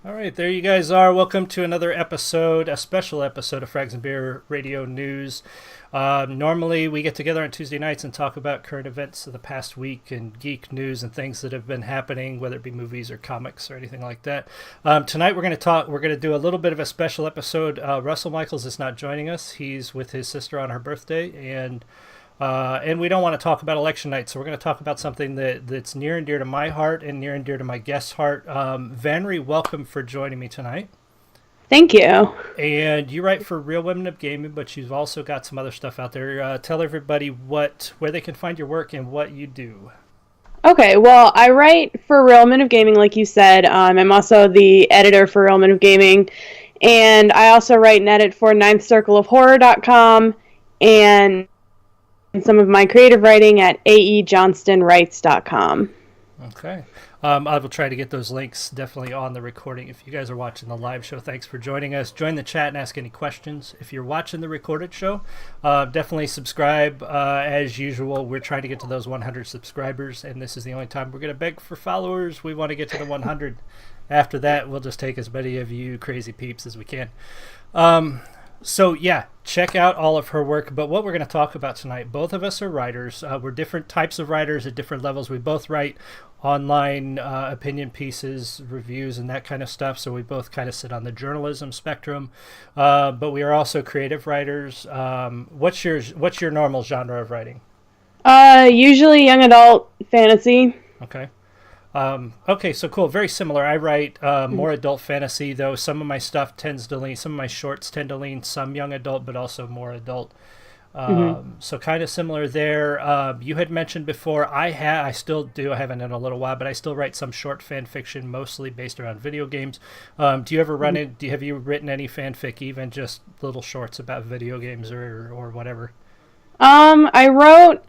All right, there you guys are. Welcome to another episode, a special episode of Frags and Beer Radio News. Normally, we get together on Tuesday nights and talk about current events of the past week and geek news and things that have been happening, whether it be movies or comics or anything like that. Tonight, we're going to talk. We're going to do a little bit of a special episode. Russell Michaels is not joining us. He's with his sister on her birthday, and we don't want to talk about election night, so we're going to talk about something that's near and dear to my heart and near and dear to my guest's heart. Vanri, welcome for joining me tonight. Thank you. And you write for Real Women of Gaming, but you've also got some other stuff out there. Tell everybody where they can find your work and what you do. Okay, well, I write for Real Women of Gaming, like you said. I'm also the editor for Real Women of Gaming, and I also write and edit for ninthcircleofhorror.com and some of my creative writing at aejohnstonwrites.com. Okay. I will try to get those links definitely on the recording. If you guys are watching the live show, thanks for joining us. Join the chat and ask any questions. If you're watching the recorded show, definitely subscribe. As usual, we're trying to get to those 100 subscribers, and this is the only time we're going to beg for followers. We want to get to the 100. After that, we'll just take as many of you crazy peeps as we can. So yeah, check out all of her work. But what we're going to talk about tonight, both of us are writers. We're different types of writers at different levels. We both write online opinion pieces, reviews, and that kind of stuff. So we both kind of sit on the journalism spectrum. But we are also creative writers. What's your normal genre of writing? Usually young adult fantasy. Okay. Okay, so cool. Very similar. I write more adult fantasy, though some of my stuff tends to lean, some of my shorts tend to lean some young adult, but also more adult. So kind of similar there. You had mentioned before, I still do, I haven't in a little while, but I still write some short fan fiction, mostly based around video games. Do you ever have you written any fanfic, even just little shorts about video games or whatever? I wrote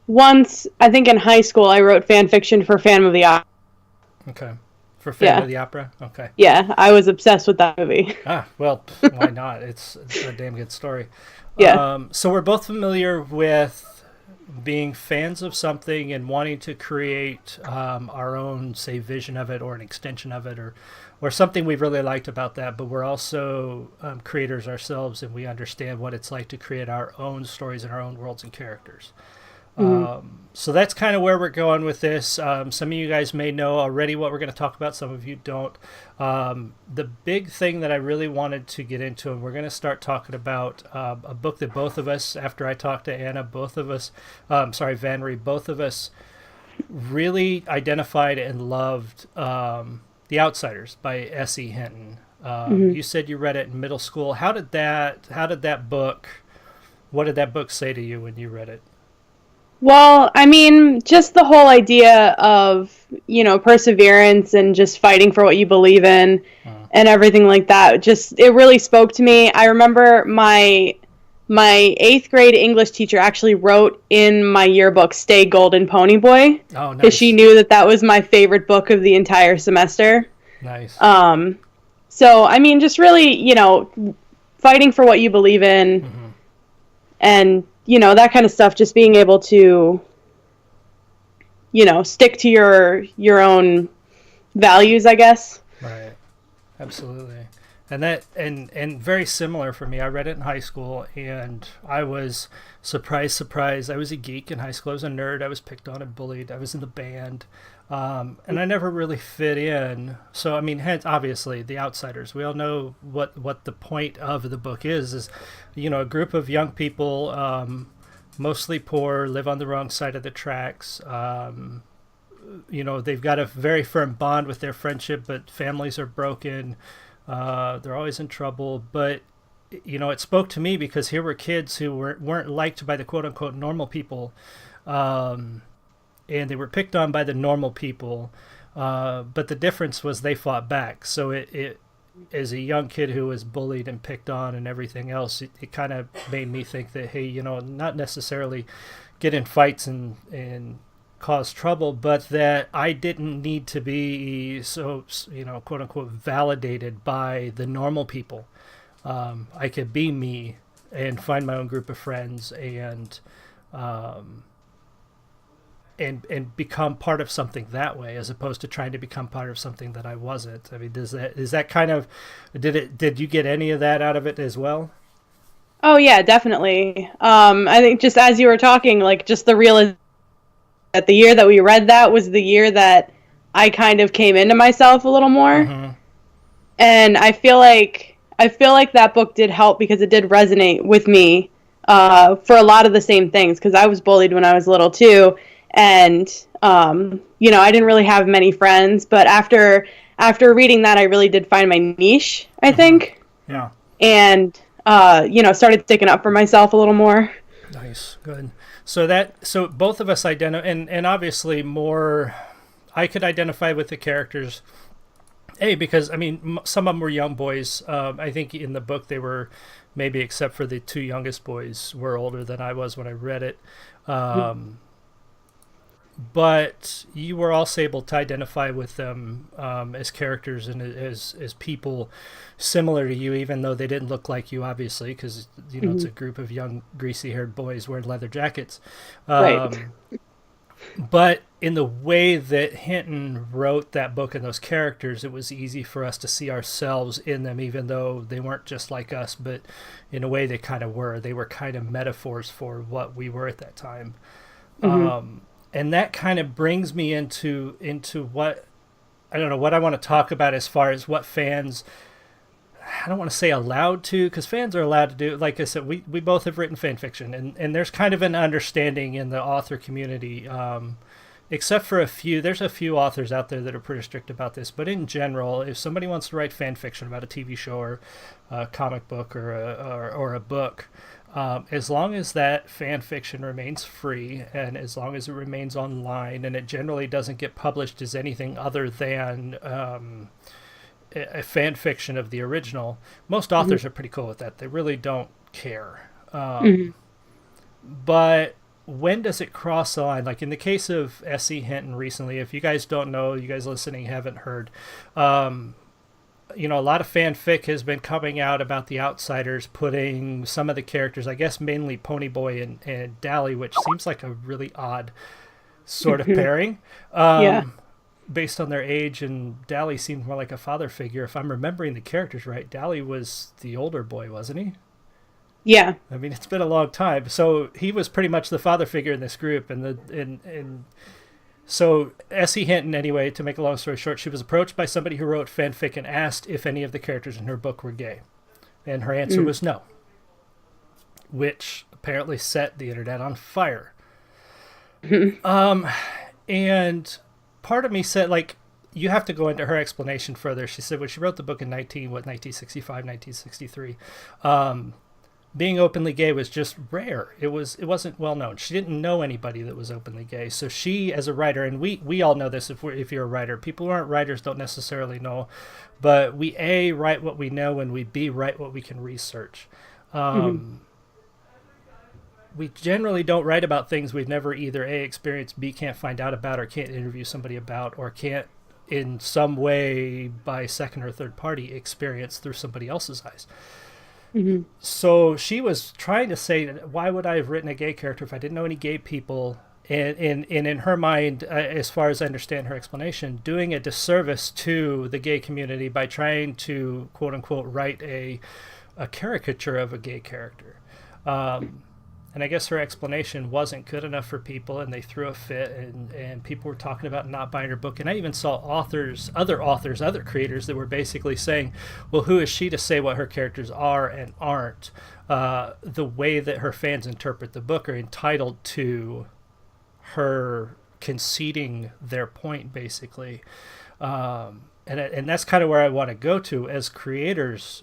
once, I think in high school, I wrote fan fiction for Phantom of the Opera. Okay. For Phantom of the Opera? Okay. Yeah, I was obsessed with that movie. Well, why not? It's a damn good story. Yeah. So we're both familiar with being fans of something and wanting to create our own, say, vision of it or an extension of it or something we really liked about that, but we're also creators ourselves, and we understand what it's like to create our own stories and our own worlds and characters. So that's kind of where we're going with this. Some of you guys may know already what we're going to talk about. Some of you don't. The big thing that I really wanted to get into, and we're going to start talking about a book that both of us, after I talked to Anna, Vanri, both of us really identified and loved The Outsiders by S.E. Hinton. You said you read it in middle school. What did that book say to you when you read it? Well, I mean, just the whole idea of, perseverance and just fighting for what you believe in and everything like that. Just, it really spoke to me. I remember my 8th grade English teacher actually wrote in my yearbook, "Stay Golden Pony Boy." Oh, nice. Because she knew that was my favorite book of the entire semester. Nice. So, I mean, just really, fighting for what you believe in and that kind of stuff, just being able to, stick to your own values, I guess. Right. Absolutely. And very similar for me. I read it in high school, and I was surprised. I was a geek in high school. I was a nerd. I was picked on and bullied. I was in the band. And I never really fit in. So, I mean, hence, obviously, The Outsiders. We all know what the point of the book is, a group of young people, mostly poor, live on the wrong side of the tracks. They've got a very firm bond with their friendship, but families are broken. They're always in trouble. But, it spoke to me because here were kids who weren't liked by the quote-unquote normal people. And they were picked on by the normal people, but the difference was they fought back. So it as a young kid who was bullied and picked on and everything else, it kind of made me think that, hey, not necessarily get in fights and cause trouble, but that I didn't need to be so, quote unquote, validated by the normal people. I could be me and find my own group of friends and and become part of something that way, as opposed to trying to become part of something that I wasn't. I mean, is that kind of, did you get any of that out of it as well? Oh yeah, definitely. I think just as you were talking, like just the real that the year that we read that was the year that I kind of came into myself a little more. Mm-hmm. And I feel like that book did help because it did resonate with me for a lot of the same things, because I was bullied when I was little too, and I didn't really have many friends, but after reading that, I really did find my niche, I think. Yeah. And started sticking up for myself a little more. Nice, good. So both of us identify, and obviously more, I could identify with the characters. Because I mean, some of them were young boys. I think in the book they were, maybe except for the two youngest boys, were older than I was when I read it. But you were also able to identify with them as characters and as people similar to you, even though they didn't look like you, obviously, because it's a group of young, greasy-haired boys wearing leather jackets. Right. But in the way that Hinton wrote that book and those characters, it was easy for us to see ourselves in them, even though they weren't just like us, but in a way they kind of were. They were kind of metaphors for what we were at that time. And that kind of brings me into what, I don't know, what I want to talk about as far as what fans, I don't want to say allowed to, because fans are allowed to do, like I said, we both have written fan fiction, and there's kind of an understanding in the author community, except for there's a few authors out there that are pretty strict about this, but in general, if somebody wants to write fan fiction about a TV show or a comic book or a book, as long as that fan fiction remains free, and as long as it remains online, and it generally doesn't get published as anything other than a fan fiction of the original, most authors are pretty cool with that. They really don't care. But when does it cross the line? Like in the case of S.E. Hinton recently, if you guys don't know, you guys listening haven't heard, a lot of fanfic has been coming out about the Outsiders putting some of the characters, I guess mainly Ponyboy and Dally, which seems like a really odd sort of pairing. Based on their age, and Dally seemed more like a father figure. If I'm remembering the characters right, Dally was the older boy, wasn't he? Yeah. I mean, it's been a long time. So he was pretty much the father figure in this group. And so S.E. Hinton, anyway, to make a long story short, she was approached by somebody who wrote fanfic and asked if any of the characters in her book were gay. And her answer was no, which apparently set the internet on fire. And part of me said, like, you have to go into her explanation further. She said when she wrote the book in 1965, 1963, being openly gay was just rare. It wasn't well known. She didn't know anybody that was openly gay. So she, as a writer, and we all know this if you're a writer, people who aren't writers don't necessarily know, but we A, write what we know, and we B, write what we can research. We generally don't write about things we've never either A, experienced, B, can't find out about, or can't interview somebody about, or can't in some way by second or third party experience through somebody else's eyes. So she was trying to say, why would I have written a gay character if I didn't know any gay people? And in her mind, as far as I understand her explanation, doing a disservice to the gay community by trying to, quote unquote, write a caricature of a gay character. And I guess her explanation wasn't good enough for people, and they threw a fit, and people were talking about not buying her book. And I even saw other creators that were basically saying, well, who is she to say what her characters are and aren't? The way that her fans interpret the book are entitled to her conceding their point, basically. And that's kind of where I want to go to. As creators,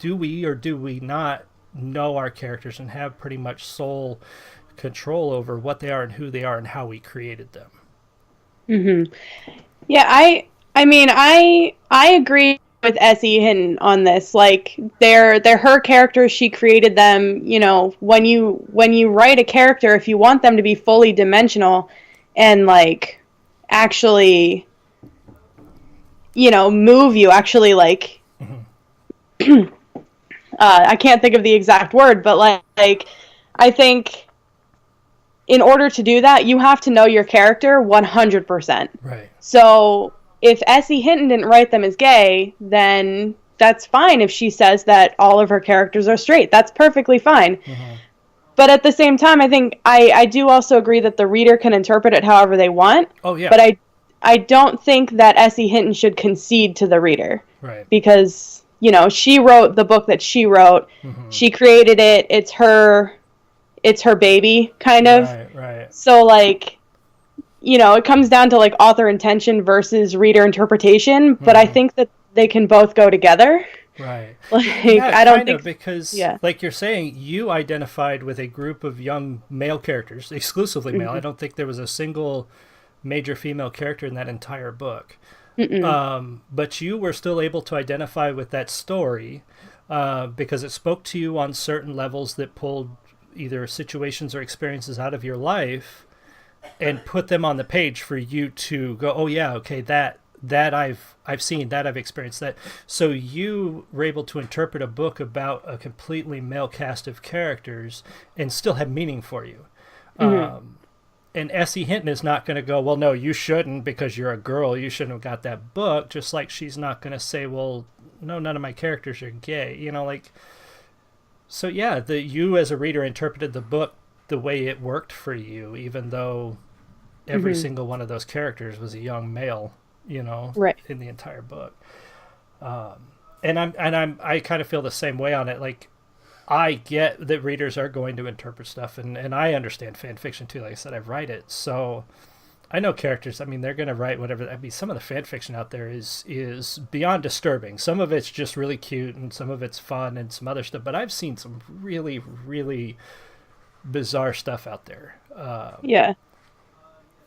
do we or do we not know our characters and have pretty much sole control over what they are and who they are and how we created them? Yeah, I mean, I agree with S.E. Hinton on this. Like, they're her characters. She created them. When you write a character, if you want them to be fully dimensional and like actually, move you, actually like. I can't think of the exact word, but like I think in order to do that, you have to know your character 100%. Right. So if S.E. Hinton didn't write them as gay, then that's fine. If she says that all of her characters are straight, that's perfectly fine. Mm-hmm. But at the same time, I think I do also agree that the reader can interpret it however they want. Oh, yeah. But I don't think that S.E. Hinton should concede to the reader. Right. Because, you know, she wrote the book that she wrote. Mm-hmm. She created it. It's her baby, kind of. Right. So, like, you know, it comes down to, like, author intention versus reader interpretation. But I think that they can both go together. Right. Like, Yeah, I don't think... because, like you're saying, you identified with a group of young male characters, exclusively male. I don't think there was a single major female character in that entire book. But you were still able to identify with that story because it spoke to you on certain levels that pulled either situations or experiences out of your life and put them on the page for you to go, oh yeah, okay, that I've seen, that I've experienced that. So you were able to interpret a book about a completely male cast of characters and still have meaning for you. And S.E. Hinton is not going to go, well, no, you shouldn't because you're a girl. You shouldn't have got that book. Just like she's not going to say, well, no, none of my characters are gay. You know, like, so yeah, you as a reader interpreted the book the way it worked for you, even though every single one of those characters was a young male, you know, in the entire book. And I kind of feel the same way on it. Like, I get that readers are going to interpret stuff, and I understand fan fiction too. Like I said, I write it, so I know characters. I mean, they're going to write whatever. I mean, some of the fan fiction out there is beyond disturbing. Some of it's just really cute, and some of it's fun, and some other stuff. But I've seen some really, really bizarre stuff out there.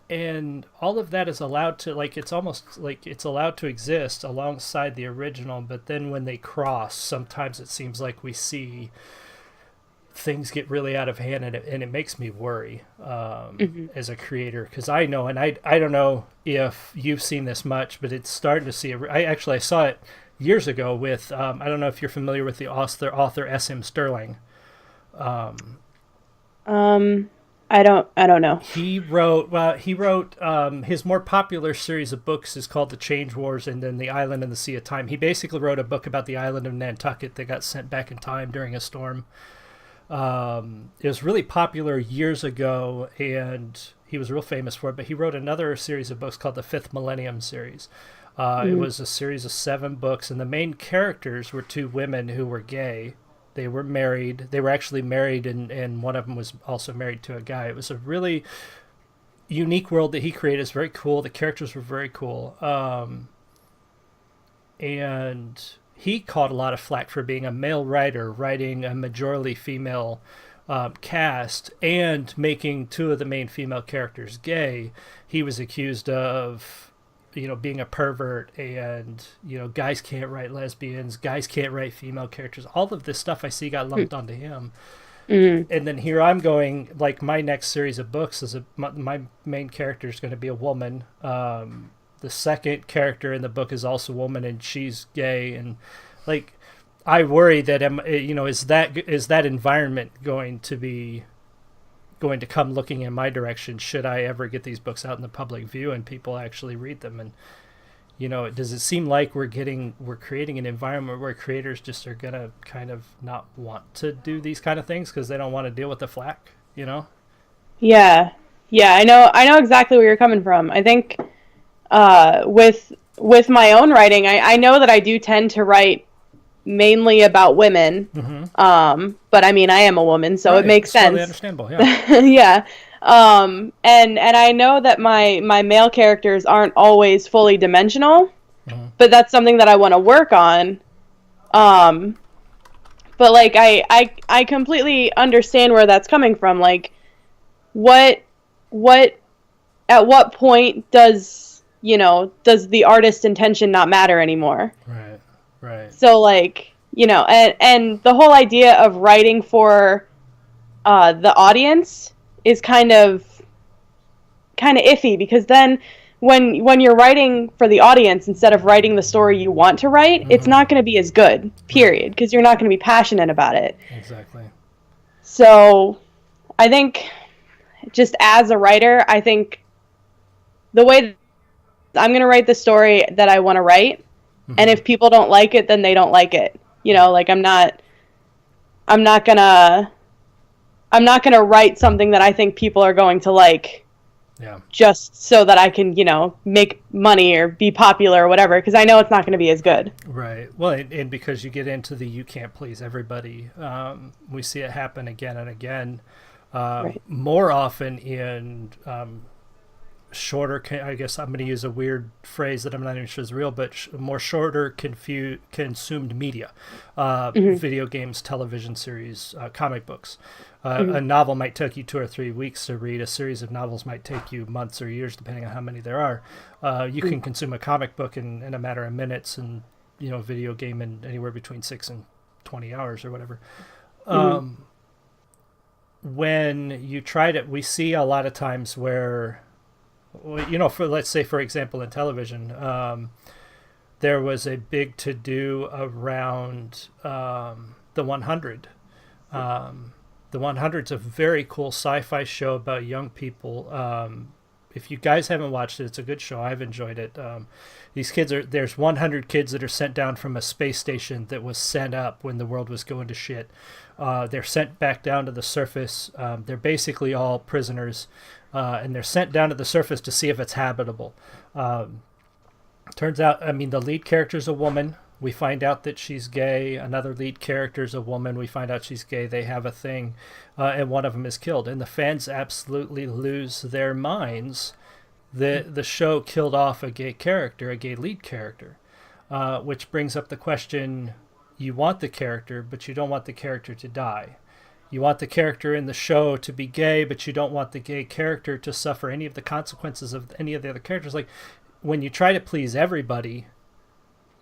And all of that is allowed to, like, it's almost like it's allowed to exist alongside the original, but then when they cross, sometimes it seems like we see things get really out of hand, and it makes me worry as a creator, because I know, and I don't know if you've seen this much, but it's starting to see, I saw it years ago with, I don't know if you're familiar with the author S.M. Sterling. I don't know. He wrote his more popular series of books is called The Change Wars and then The Island and the Sea of Time. He basically wrote a book about the island of Nantucket that got sent back in time during a storm. It was really popular years ago, and he was real famous for it, but he wrote another series of books called the Fifth Millennium series. It was a series of 7 books, and the main characters were 2 women who were gay. They were married. They were actually married, and one of them was also married to a guy. It was a really unique world that he created. It's very cool. The characters were very cool. And he caught a lot of flack for being a male writer, writing a majority female cast, and making 2 of the main female characters gay. He was accused of, you know, being a pervert, and, you know, guys can't write lesbians, guys can't write female characters. All of this stuff I see got lumped onto him. And then here I'm going, like, my next series of books is my main character is going to be a woman. The second character in the book is also a woman, and she's gay. And, like, I worry that, you know, is that environment going to come looking in my direction should I ever get these books out in the public view and people actually read them? And, you know, does it seem like we're creating an environment where creators just are gonna kind of not want to do these kind of things because they don't want to deal with the flack, you know? Yeah, I know exactly where you're coming from. I think with my own writing, I know that I do tend to write mainly about women. But I mean, I am a woman, so it makes sense. Totally understandable. Yeah. Yeah. And I know that my male characters aren't always fully dimensional, but that's something that I want to work on. But like I completely understand where that's coming from. Like, at what point does the artist's intention not matter anymore? Right. So, like, you know, and the whole idea of writing for the audience is kind of iffy, because then when you're writing for the audience instead of writing the story you want to write, it's not going to be as good, period, because you're not going to be passionate about it. Exactly. So I think just as a writer, I think the way I'm going to write the story that I want to write, and if people don't like it, then they don't like it. You know, like I'm not gonna write something that I think people are going to like. Yeah. Just so that I can, you know, make money or be popular or whatever, because I know it's not going to be as good. Right. Well, and because you get into the you can't please everybody, we see it happen again and again, Right. more often in shorter, I guess I'm going to use a weird phrase that I'm not even sure is real, but more shorter consumed media, video games, television series, comic books. A novel might take you 2 or 3 weeks to read. A series of novels might take you months or years, depending on how many there are. You can consume a comic book in a matter of minutes, and you know, video game in anywhere between 6 and 20 hours or whatever. When you try to, we see a lot of times where, you know, for let's say, for example, in television, there was a big to-do around the 100. The 100's a very cool sci-fi show about young people. If you guys haven't watched it, it's a good show. I've enjoyed it. There's 100 kids that are sent down from a space station that was sent up when the world was going to shit. They're sent back down to the surface. They're basically all prisoners, and they're sent down to the surface to see if it's habitable. Turns out, I mean, the lead character's a woman. We find out that she's gay. Another lead character is a woman. We find out she's gay. They have a thing, and one of them is killed. And the fans absolutely lose their minds. The show killed off a gay character, a gay lead character, which brings up the question, you want the character, but you don't want the character to die. You want the character in the show to be gay, but you don't want the gay character to suffer any of the consequences of any of the other characters. Like, when you try to please everybody,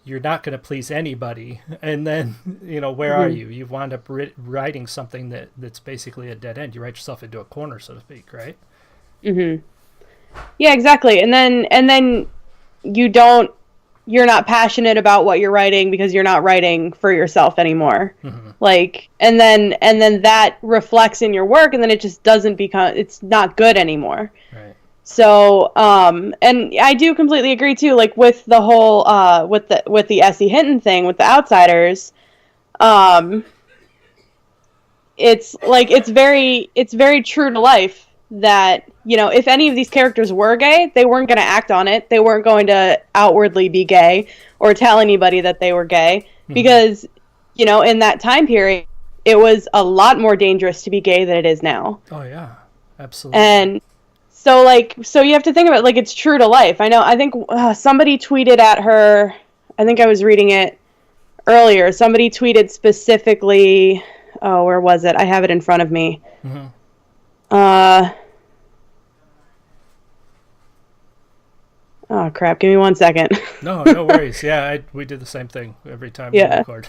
you're not going to please anybody. And then, you know, where are you? You wind up writing something that's basically a dead end. You write yourself into a corner, so to speak, right? Yeah, exactly. And then you're not passionate about what you're writing because you're not writing for yourself anymore. Like, and then that reflects in your work, and then it just doesn't it's not good anymore. Right. So, and I do completely agree too, like with the whole, with the S.E. Hinton thing, with the Outsiders, it's like, it's very true to life that, you know, if any of these characters were gay, they weren't going to act on it. They weren't going to outwardly be gay or tell anybody that they were gay because, you know, in that time period, it was a lot more dangerous to be gay than it is now. Oh yeah, absolutely. And so you have to think about it, like, it's true to life. I think somebody tweeted at her, I think I was reading it earlier, somebody tweeted specifically, where was it? I have it in front of me. Oh crap, give me 1 second. No worries. Yeah, we do the same thing every time we record.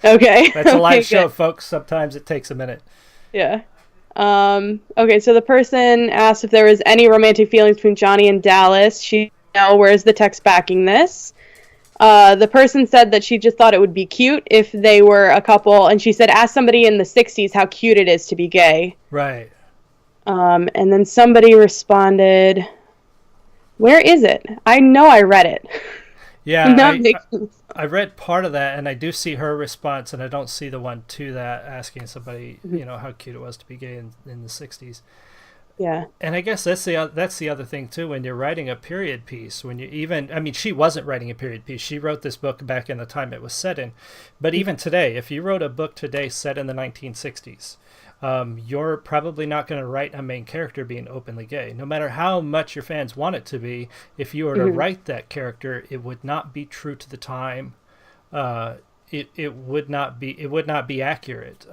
Okay. That's a live show, good. folks. Sometimes it takes a minute. Yeah. Okay, so the person asked if there was any romantic feelings between Johnny and Dallas. She, no, where's the text backing this? The person said that she just thought it would be cute if they were a couple, and she said, ask somebody in the 60s how cute it is to be gay. Right. And then somebody responded, where is it? I know I read it. Yeah, I read part of that, and I do see her response, and I don't see the one to that asking somebody, you know, how cute it was to be gay in the 60s. Yeah. And I guess that's the other thing too, when you're writing a period piece, when you even, I mean, she wasn't writing a period piece. She wrote this book back in the time it was set in. But even today, if you wrote a book today set in the 1960s, you're probably not going to write a main character being openly gay. No matter how much your fans want it to be, if you were to write that character, it would not be true to the time. It would not be accurate.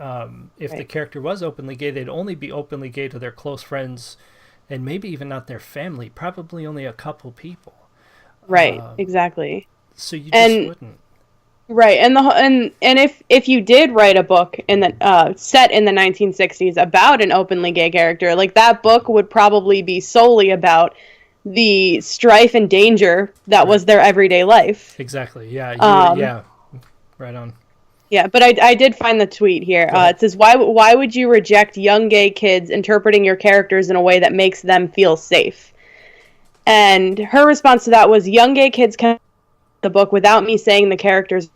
If the character was openly gay, they'd only be openly gay to their close friends, and maybe even not their family. Probably only a couple people. Right. Exactly. So you just wouldn't. Right, and if you did write a book in the set in the 1960s about an openly gay character, like, that book would probably be solely about the strife and danger that was their everyday life. Exactly. Yeah. Yeah. Right on. Yeah, but I did find the tweet here. It says, why would you reject young gay kids interpreting your characters in a way that makes them feel safe? And her response to that was, young gay kids can the book without me saying the characters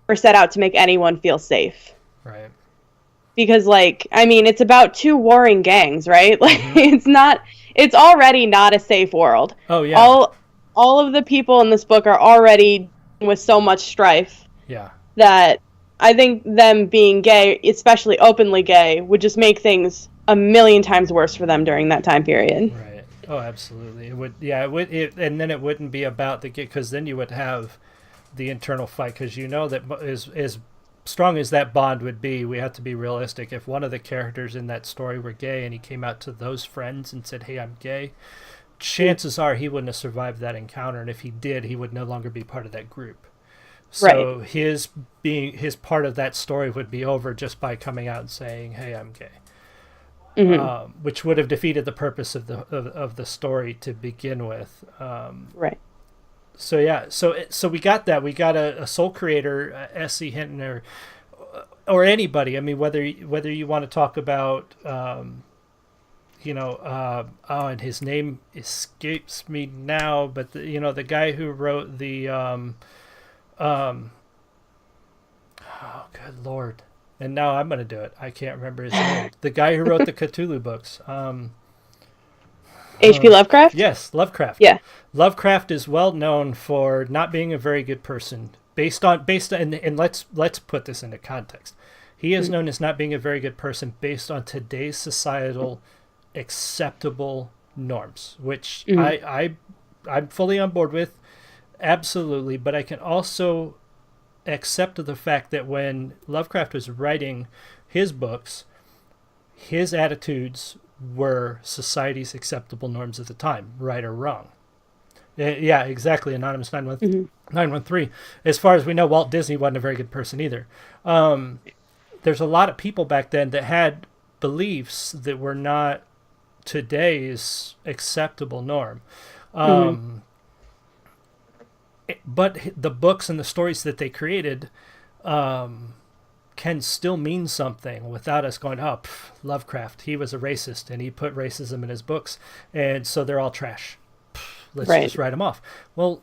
were set out to make anyone feel safe. Right. Because, like, I mean, it's about two warring gangs, right? Like, it's already not a safe world. Oh, yeah. All of the people in this book are already with so much strife. Yeah. That I think them being gay, especially openly gay, would just make things a million times worse for them during that time period. Right. Oh, absolutely. It would. Yeah. It would. And then it wouldn't be about the gay, because then you would have the internal fight. Because you know that as strong as that bond would be, we have to be realistic. If one of the characters in that story were gay and he came out to those friends and said, "Hey, I'm gay," chances are he wouldn't have survived that encounter. And if he did, he would no longer be part of that group. So his part of that story would be over just by coming out and saying, "Hey, I'm gay," which would have defeated the purpose of the story to begin with. Right. So yeah, so we got that. We got a soul creator, S.C. Hinton, or anybody. I mean, whether you want to talk about, and his name escapes me now, but the guy who wrote the. Oh, good Lord. And now I'm going to do it. I can't remember his name. The guy who wrote the Cthulhu books. H.P. Lovecraft? Yes, Lovecraft. Yeah. Lovecraft is well known for not being a very good person. Based on and let's put this into context. He is known as not being a very good person based on today's societal acceptable norms, which I'm fully on board with. Absolutely, but I can also accept the fact that when Lovecraft was writing his books, his attitudes were society's acceptable norms at the time, right or wrong. Yeah, exactly. Anonymous 913. As far as we know, Walt Disney wasn't a very good person either. There's a lot of people back then that had beliefs that were not today's acceptable norm. But the books and the stories that they created can still mean something without us going, "Oh, Lovecraft, he was a racist and he put racism in his books, and so they're all trash. Let's just write them off." Well,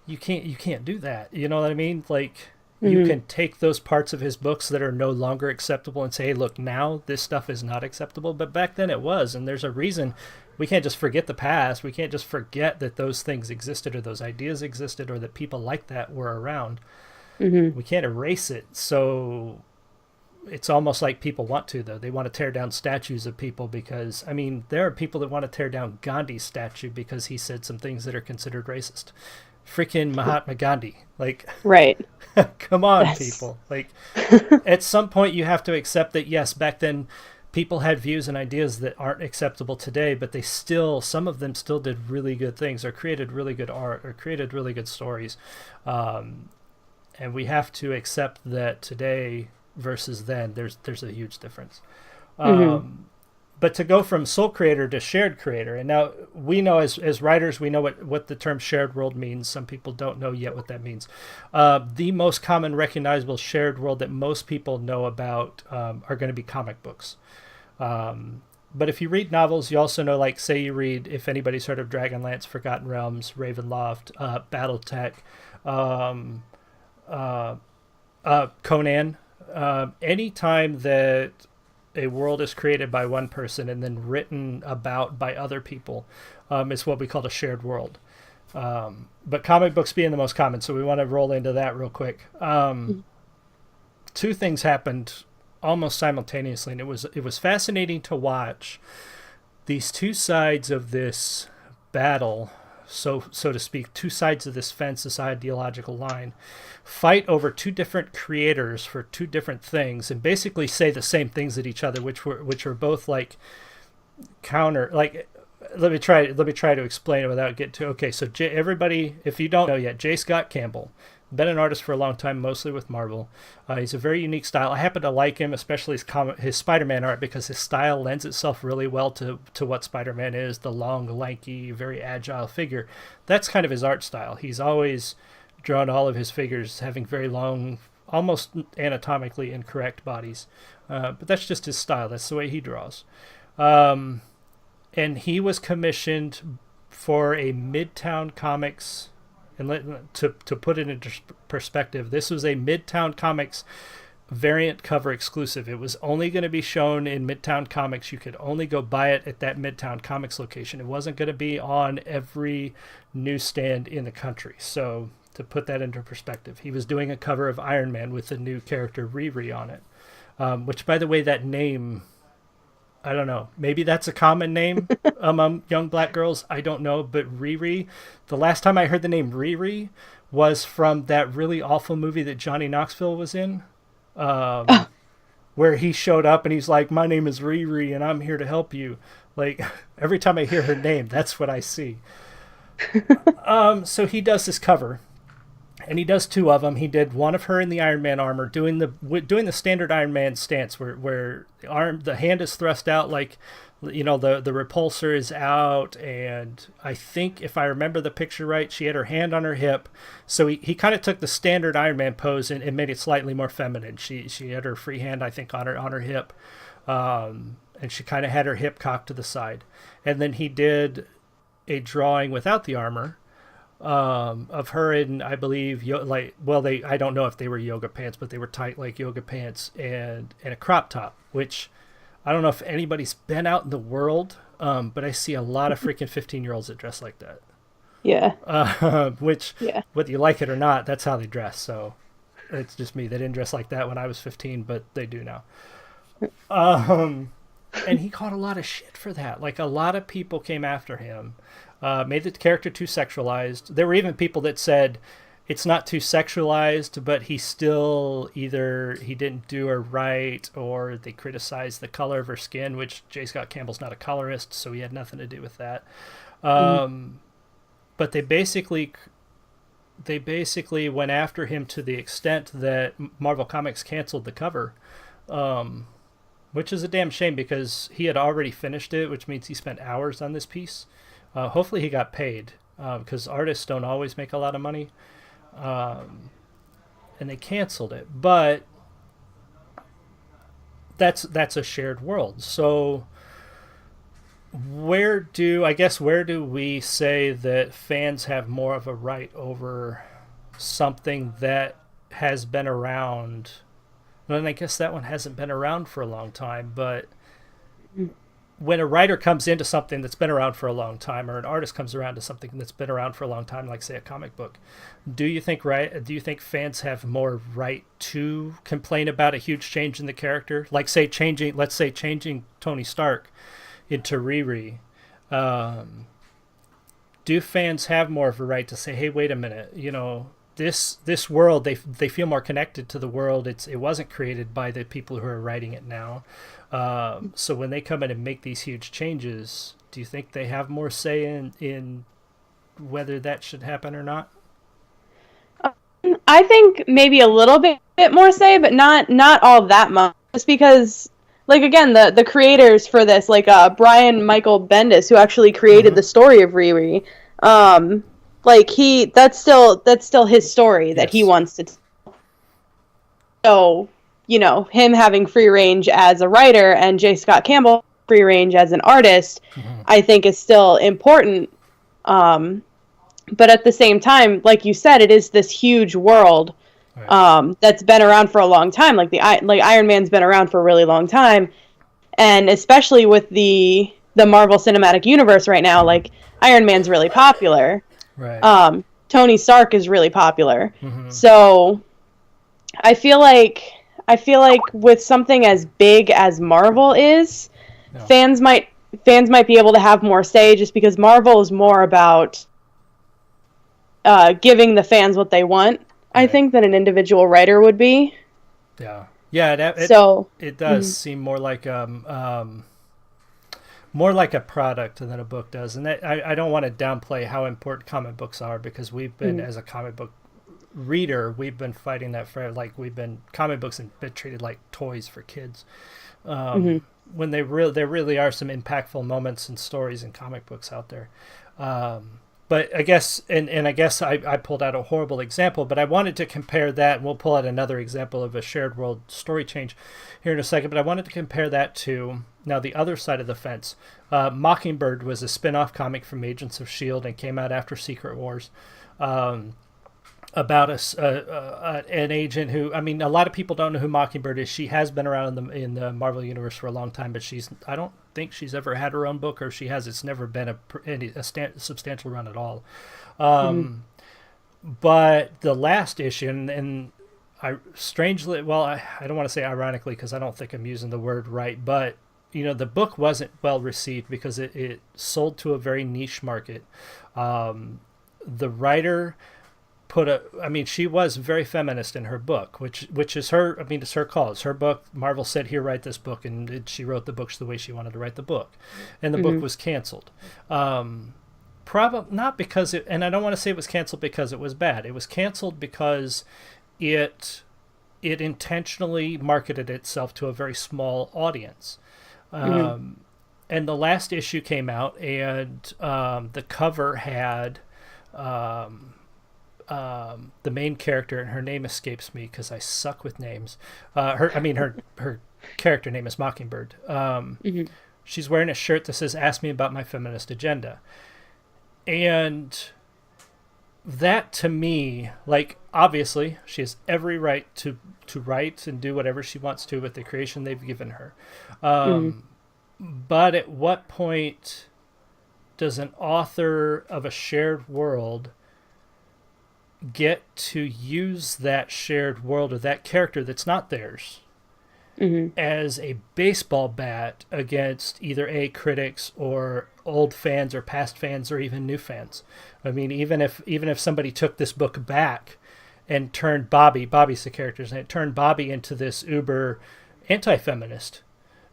you can't do that. You know what I mean? Like, you can take those parts of his books that are no longer acceptable and say, "Hey, look, now this stuff is not acceptable," but back then it was, and there's a reason. We can't just forget the past. We can't just forget that those things existed or those ideas existed or that people like that were around. We can't erase it. So it's almost like people want to, though. They want to tear down statues of people because, I mean, there are people that want to tear down Gandhi's statue because he said some things that are considered racist. Freaking Mahatma Gandhi. Like, right. Come on, people. Like, at some point you have to accept that, yes, back then people had views and ideas that aren't acceptable today, but some of them still did really good things or created really good art or created really good stories. And we have to accept that today versus then, there's a huge difference. But to go from sole creator to shared creator, and now we know as writers, we know what the term shared world means. Some people don't know yet what that means. The most common recognizable shared world that most people know about are going to be comic books. But if you read novels, you also know, like, say you read, if anybody's heard of Dragonlance, Forgotten Realms, Ravenloft, Battletech, Conan, any time that a world is created by one person and then written about by other people is what we call a shared world. But comic books being the most common, so we want to roll into that real quick. Two things happened almost simultaneously, and it was fascinating to watch these two sides of this battle, so to speak, two sides of this fence, this ideological line, fight over two different creators for two different things, and basically say the same things at each other, which were both like counter. Like, let me try to explain it without getting to. Okay, so everybody, if you don't know yet, J. Scott Campbell. Been an artist for a long time, mostly with Marvel. He's a very unique style. I happen to like him, especially his Spider-Man art, because his style lends itself really well to what Spider-Man is, the long, lanky, very agile figure. That's kind of his art style. He's always drawn all of his figures having very long almost anatomically incorrect bodies. But that's just his style. That's the way he draws. And he was commissioned for a Midtown Comics, and to put it into perspective, this was a Midtown Comics variant cover exclusive. It was only going to be shown in Midtown Comics. You could only go buy it at that Midtown Comics location. It wasn't going to be on every newsstand in the country. So to put that into perspective, he was doing a cover of Iron Man with the new character Riri on it, which, by the way, that name, I don't know. Maybe that's a common name among young black girls. I don't know. But Riri, the last time I heard the name Riri was from that really awful movie that Johnny Knoxville was in. Where he showed up and he's like, my name is Riri and I'm here to help you. Like, every time I hear her name, that's what I see. So he does this cover, and he does two of them. He did one of her in the Iron Man armor, doing the standard Iron Man stance where the hand is thrust out, like, you know, the repulsor is out, and I think, if I remember the picture right, she had her hand on her hip. So he kind of took the standard Iron Man pose and made it slightly more feminine. She had her free hand, I think, on her hip, and she kind of had her hip cocked to the side. And then he did a drawing without the armor, of her in, I believe, I don't know if they were yoga pants, but they were tight like yoga pants, and a crop top, which I don't know if anybody's been out in the world, but I see a lot of freaking 15-year-olds that dress like that. Yeah. Whether you like it or not, that's how they dress. So it's just me. They didn't dress like that when I was 15, but they do now. And he caught a lot of shit for that. Like, a lot of people came after him, made the character too sexualized. There were even people that said it's not too sexualized, but he still, either he didn't do her right, or they criticized the color of her skin, which J. Scott Campbell's not a colorist, so he had nothing to do with that. But they basically went after him to the extent that Marvel Comics canceled the cover, which is a damn shame because he had already finished it, which means he spent hours on this piece. Hopefully he got paid, because artists don't always make a lot of money. And they canceled it, but that's a shared world. So where do we say that fans have more of a right over something that has been around? And I guess that one hasn't been around for a long time, but when a writer comes into something that's been around for a long time, or an artist comes around to something that's been around for a long time, like, say, a comic book, do you think fans have more right to complain about a huge change in the character? Like, let's say changing Tony Stark into Riri. Do fans have more of a right to say, hey, wait a minute, you know, this world, they feel more connected to the world. It wasn't created by the people who are writing it now. So when they come in and make these huge changes, do you think they have more say in whether that should happen or not? I think maybe a little bit more say, but not all that much. Just because, like, again, the creators for this, like Brian Michael Bendis, who actually created the story of Riri, like, that's still his story that he wants to tell. So, you know, him having free range as a writer and J. Scott Campbell free range as an artist, I think is still important. But at the same time, like you said, it is this huge world that's been around for a long time. Like Iron Man's been around for a really long time, and especially with the Marvel Cinematic Universe right now, like, Iron Man's really popular. Right. Tony Stark is really popular. So I feel like with something as big as Marvel is, fans might be able to have more say, just because Marvel is more about giving the fans what they want, I think, than an individual writer would be. Yeah. It does seem more like a product than a book does. And I don't want to downplay how important comic books are, because we've been, as a comic book reader, we've been fighting that for, like, comic books have been treated like toys for kids. When there really are some impactful moments and stories in comic books out there. but I guess, and I guess I pulled out a horrible example, but I wanted to compare that, and we'll pull out another example of a shared world story change here in a second, but I wanted to compare that to, now, the other side of the fence. Mockingbird was a spin-off comic from Agents of S.H.I.E.L.D. and came out after Secret Wars. About an agent who, I mean, a lot of people don't know who Mockingbird is. She has been around in the Marvel Universe for a long time, but I don't think she's ever had her own book, or if she has, it's never been a substantial run at all. But the last issue, and I strangely, well, I don't want to say ironically, because I don't think I'm using the word right, but the book wasn't well received because it sold to a very niche market. The writer she was very feminist in her book, which is her, it's her call. It's her book. Marvel said, here, write this book. And she wrote the books the way she wanted to write the book. And the book was canceled. Probably not because and I don't want to say it was canceled because it was bad. It was canceled because it intentionally marketed itself to a very small audience. And the last issue came out, and the cover had the main character, and her name escapes me because I suck with names. Her character name is Mockingbird. She's wearing a shirt that says, "Ask me about my feminist agenda." And that, to me, like, obviously she has every right to write and do whatever she wants to with the creation they've given her. But at what point does an author of a shared world get to use that shared world or that character that's not theirs as a baseball bat against either critics or old fans or past fans or even new fans? I mean, even if somebody took this book back and turned Bobby's the character's name, turned Bobby into this uber anti-feminist,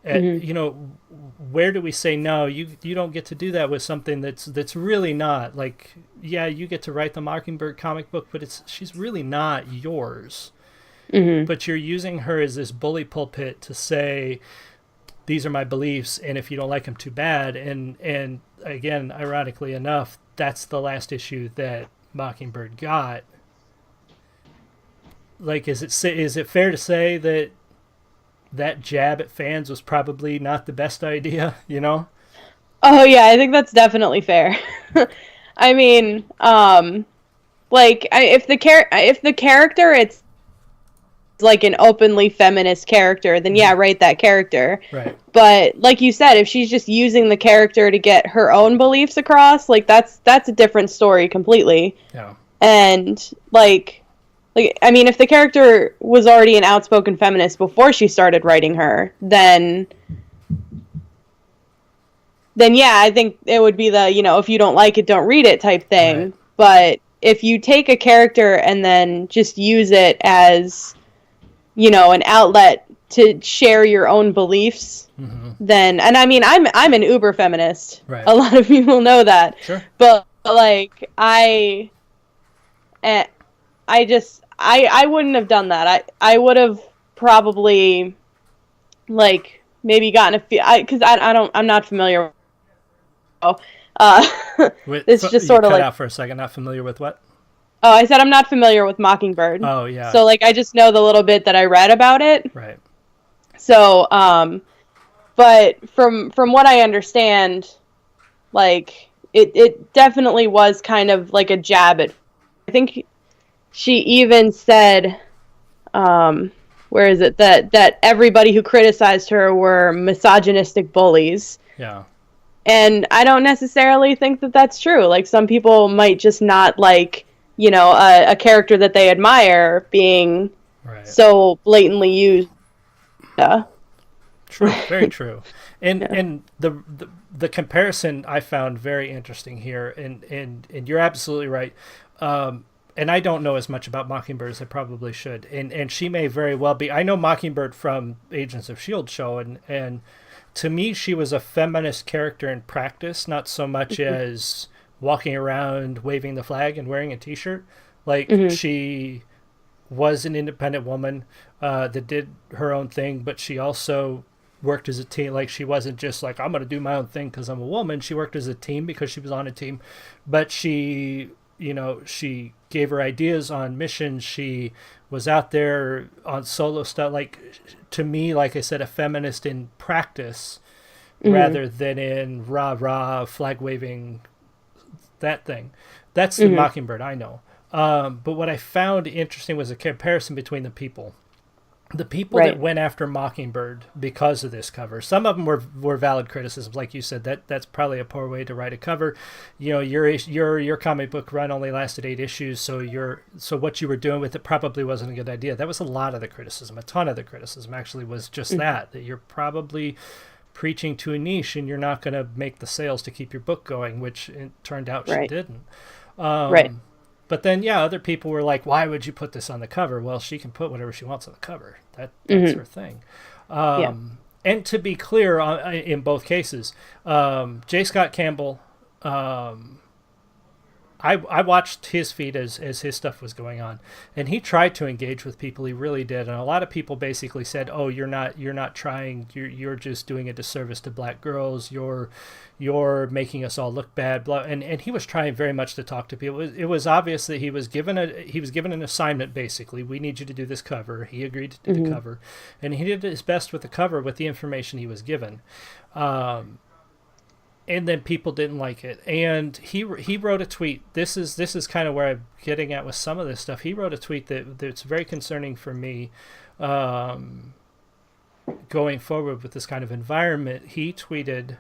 where do we say, no, you don't get to do that with something that's really not, like, yeah, you get to write the Mockingbird comic book, but she's really not yours. But you're using her as this bully pulpit to say, these are my beliefs, and if you don't like them, too bad. And again, ironically enough, that's the last issue that Mockingbird got. Like, is it fair to say that jab at fans was probably not the best idea, Oh yeah, I think that's definitely fair. I mean, if the character it's like an openly feminist character, then yeah, write that character. Right. But like you said, if she's just using the character to get her own beliefs across, like that's a different story completely. Yeah. And if the character was already an outspoken feminist before she started writing her, then yeah, I think it would be the, if you don't like it, don't read it type thing. Right. But if you take a character and then just use it as, an outlet to share your own beliefs, then, and I mean, I'm an uber feminist. Right. A lot of people know that. Sure. But like, I wouldn't have done that. I would have probably, like, maybe gotten because I'm not familiar. It's just sort of cut like out for a second. Not familiar with what? Oh, I said I'm not familiar with Mockingbird. Oh yeah. So like I just know the little bit that I read about it. Right. So but from what I understand, like it definitely was kind of like a jab at. I think she even said, where is it, that everybody who criticized her were misogynistic bullies. Yeah. And I don't necessarily think that that's true. Like, some people might just not like, a character that they admire being so blatantly used. True, very true. And the comparison I found very interesting here, and you're absolutely right. And I don't know as much about Mockingbird as I probably should. And she may very well be. I know Mockingbird from Agents of S.H.I.E.L.D. show, and to me, she was a feminist character in practice, not so much as walking around waving the flag and wearing a T-shirt. Like, she was an independent woman that did her own thing, but she also worked as a team. Like, she wasn't just like, I'm going to do my own thing because I'm a woman. She worked as a team because she was on a team, but she, she gave her ideas on missions. She was out there on solo stuff. Like, to me, like I said, a feminist in practice rather than in rah flag waving, that thing. That's the Mockingbird, I know. But what I found interesting was a comparison between the people. The people that went after Mockingbird because of this cover. Some of them were valid criticisms, like you said. That's probably a poor way to write a cover. Your comic book run only lasted 8 issues, so what you were doing with it probably wasn't a good idea. That was a lot of the criticism. A ton of the criticism actually was just that you're probably preaching to a niche and you're not going to make the sales to keep your book going, which it turned out she didn't. But then, other people were like, why would you put this on the cover? Well, she can put whatever she wants on the cover. That's her thing. And to be clear, in both cases, J. Scott Campbell, I watched his feed as his stuff was going on, and he tried to engage with people. He really did, and a lot of people basically said, "Oh, you're not trying. You're just doing a disservice to black girls. You're making us all look bad." Blah. And he was trying very much to talk to people. It was obvious that he was given an assignment. Basically, we need you to do this cover. He agreed to do the cover, and he did his best with the cover with the information he was given. And then people didn't like it, and he wrote a tweet. This is kind of where I'm getting at with some of this stuff. He wrote a tweet that's very concerning for me, going forward with this kind of environment. He tweeted,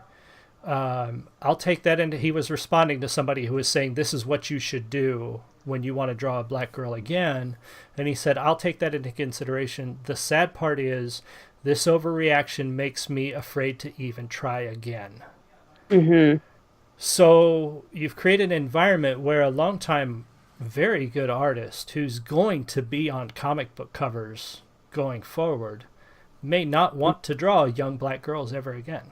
"I'll take that into." He was responding to somebody who was saying, "This is what you should do when you want to draw a black girl again," and he said, "I'll take that into consideration. The sad part is, this overreaction makes me afraid to even try again." So you've created an environment where a longtime, very good artist who's going to be on comic book covers going forward may not want to draw young black girls ever again.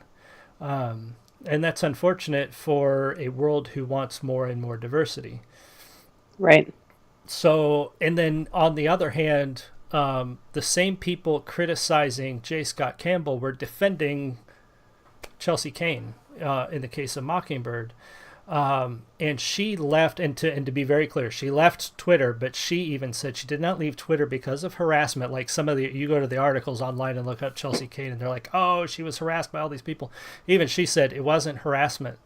And that's unfortunate for a world who wants more and more diversity. Right. So, and then on the other hand, the same people criticizing J. Scott Campbell were defending Chelsea Cain. In the case of Mockingbird, and she left, and to be very clear, she left Twitter, but she even said she did not leave Twitter because of harassment. Like you go to the articles online and look up Chelsea Cain, and they're like, oh, she was harassed by all these people. Even she said it wasn't harassment.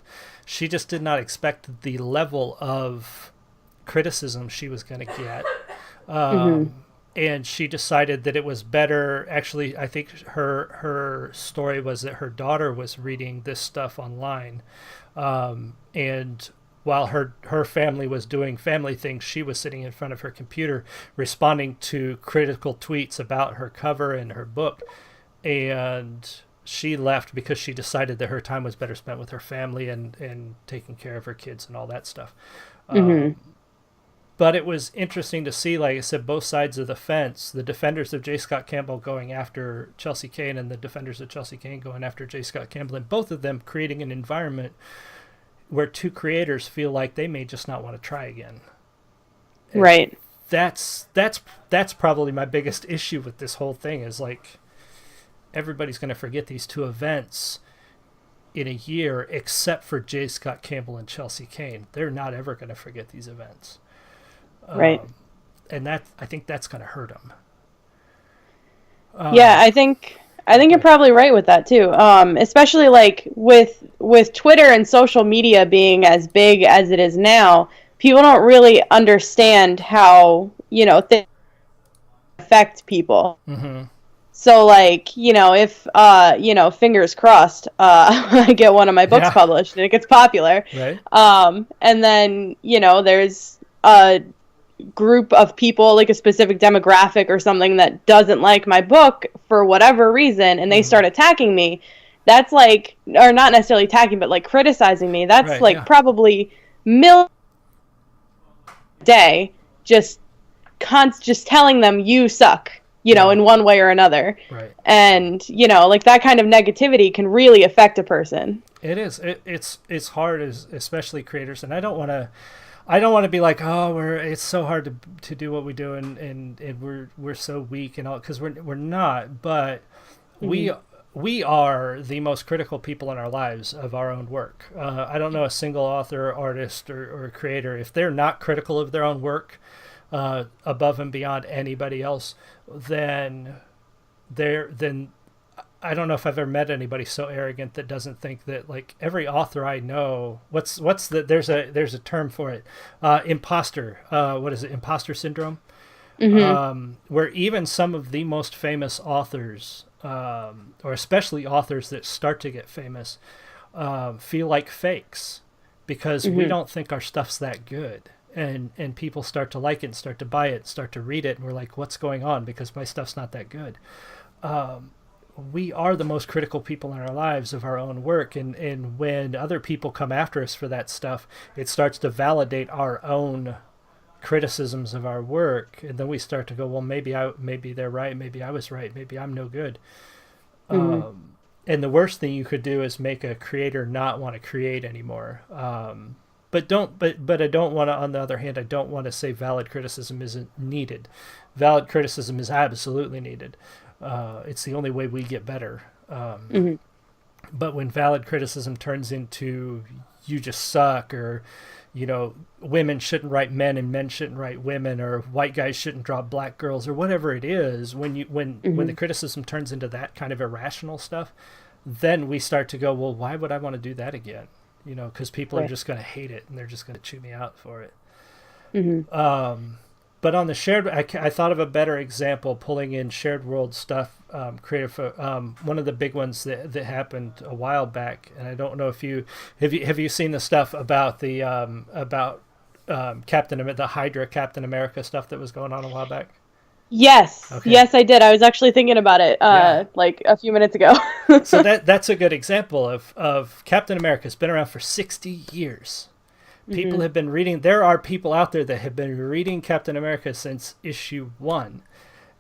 She just did not expect the level of criticism she was going to get. And she decided that it was better. Actually, I think her story was that her daughter was reading this stuff online. And while her family was doing family things, she was sitting in front of her computer responding to critical tweets about her cover and her book. And she left because she decided that her time was better spent with her family and taking care of her kids and all that stuff. But it was interesting to see, like I said, both sides of the fence, the defenders of J. Scott Campbell going after Chelsea Cain and the defenders of Chelsea Cain going after J. Scott Campbell, and both of them creating an environment where two creators feel like they may just not want to try again. And right. That's probably my biggest issue with this whole thing is, like, everybody's going to forget these two events in a year except for J. Scott Campbell and Chelsea Cain. They're not ever going to forget these events. Right. And I think that's going to hurt them. Yeah, I think you're probably right with that too. Especially like with Twitter and social media being as big as it is now, people don't really understand how, things affect people. So, like, if, fingers crossed, I get one of my books published and it gets popular. Right. And then, there's a group of people, like a specific demographic or something, that doesn't like my book for whatever reason, and they start attacking me. That's like, or not necessarily attacking, but like criticizing me. That's probably millions a day, just telling them you suck, in one way or another. Right. And, like that kind of negativity can really affect a person. It is. It's hard, especially creators, and I don't want to be like, oh, it's so hard to do what we do, and we're so weak and all, because we're not. But we are the most critical people in our lives of our own work. I don't know a single author, artist, or creator, if they're not critical of their own work above and beyond anybody else, then I don't know if I've ever met anybody so arrogant that doesn't think that, like, every author I know, there's a term for it, imposter. What is it? Imposter syndrome. Where even some of the most famous authors, or especially authors that start to get famous, feel like fakes because we don't think our stuff's that good. And people start to like it and start to buy it, start to read it, and we're like, what's going on? Because my stuff's not that good. We are the most critical people in our lives of our own work. And when other people come after us for that stuff, it starts to validate our own criticisms of our work, and then we start to go, well, maybe they're right, maybe I was right, maybe I'm no good. And the worst thing you could do is make a creator not want to create anymore. But I don't want to, on the other hand, I don't want to say valid criticism isn't needed. Valid criticism is absolutely needed. It's the only way we get better. But when valid criticism turns into you just suck, or women shouldn't write men and men shouldn't write women, or white guys shouldn't draw black girls, or whatever it is, when the criticism turns into that kind of irrational stuff, then we start to go, well, why would I want to do that again? Because people are just going to hate it and they're just going to chew me out for it. But on the shared, I thought of a better example, pulling in shared world stuff, creative. One of the big ones that happened a while back, and I don't know if have you seen the stuff about the the Hydra Captain America stuff that was going on a while back? Yes. Okay. Yes, I did. I was actually thinking about it like a few minutes ago. So that's a good example of Captain America. It's been around for 60 years. People have been reading. There are people out there that have been reading Captain America since issue 1.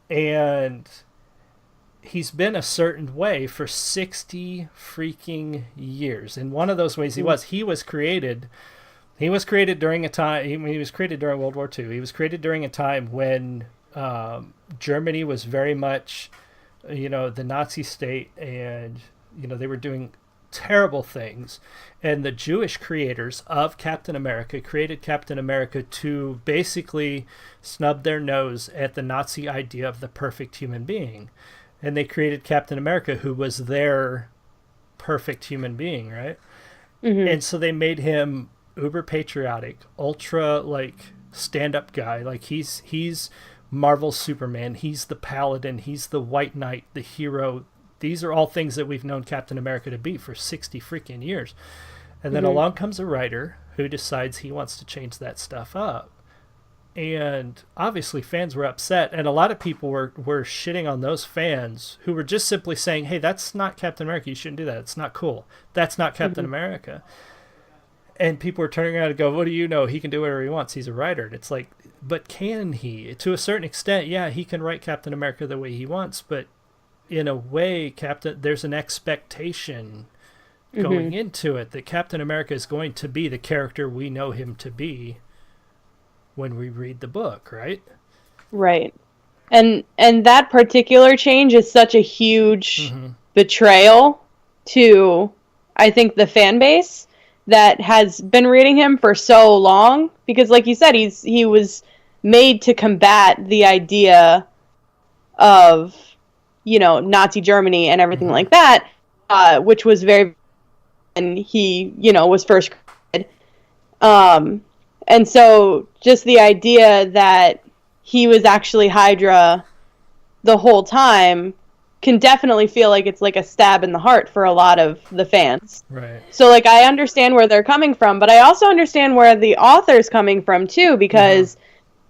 And he's been a certain way for 60 freaking years. And one of those ways he was created during a time, he was created during World War II. He was created during a time when Germany was very much, the Nazi state, and, they were doing terrible things. And the Jewish creators of Captain America created Captain America to basically snub their nose at the Nazi idea of the perfect human being. And they created Captain America, who was their perfect human being, right? And so they made him uber patriotic, ultra stand-up guy. Like he's Marvel's Superman, he's the Paladin, he's the White Knight, the hero. These are all things that we've known Captain America to be for 60 freaking years. And then along comes a writer who decides he wants to change that stuff up. And obviously fans were upset, and a lot of people were shitting on those fans who were just simply saying, hey, that's not Captain America, you shouldn't do that, it's not cool, that's not Captain America. And people were turning around and go, what do you know, he can do whatever he wants, he's a writer. And it's like, but can he? To a certain extent, yeah, he can write Captain America the way he wants, but in a way, there's an expectation going into it that Captain America is going to be the character we know him to be when we read the book, right? Right. And that particular change is such a huge betrayal to, I think, the fan base that has been reading him for so long, because like you said, he was made to combat the idea of, Nazi Germany and everything like that, which was very, and he, was first created. And so just the idea that he was actually Hydra the whole time can definitely feel like it's like a stab in the heart for a lot of the fans. Right. So I understand where they're coming from, but I also understand where the author's coming from too, because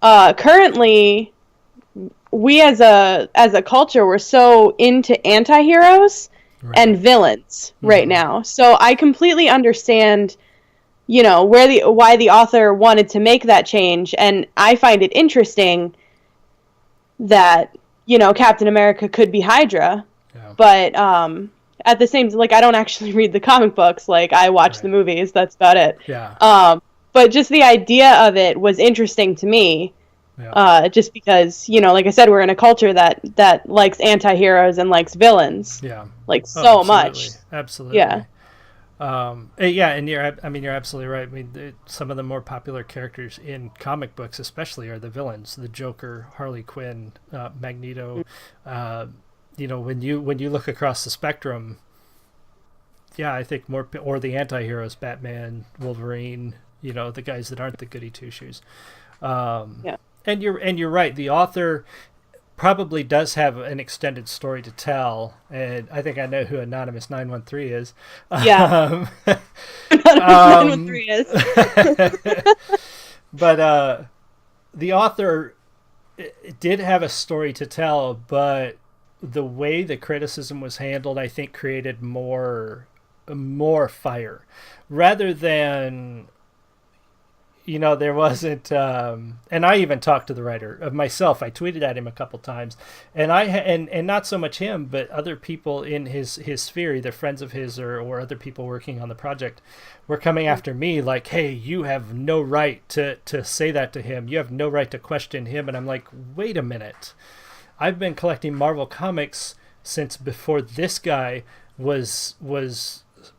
currently we as a culture, we're so into anti-heroes and villains right now. So I completely understand, why the author wanted to make that change, and I find it interesting that, Captain America could be Hydra, but at the same time, I don't actually read the comic books, I watch the movies, that's about it. Yeah. But just the idea of it was interesting to me, Yeah. Just because, like I said, we're in a culture that likes anti-heroes and likes villains, Yeah. like Oh, so absolutely. much. Yeah. Absolutely. Yeah, and you're absolutely right. I mean, some of the more popular characters in comic books, especially, are the villains: the Joker, Harley Quinn, Magneto. When you look across the spectrum, yeah, I think more, or the anti-heroes: Batman, Wolverine. The guys that aren't the goody two shoes. Yeah. And you're right. The author probably does have an extended story to tell, and I think I know who Anonymous 913 is. Yeah. Um, 913 is. but the author did have a story to tell, but the way the criticism was handled, I think, created more fire, rather than there wasn't, and I even talked to the writer of myself. I tweeted at him a couple times, and and not so much him, but other people in his sphere, either friends of his or other people working on the project, were coming after me like, "Hey, you have no right to say that to him. You have no right to question him." And I'm like, "Wait a minute. I've been collecting Marvel comics since before this guy was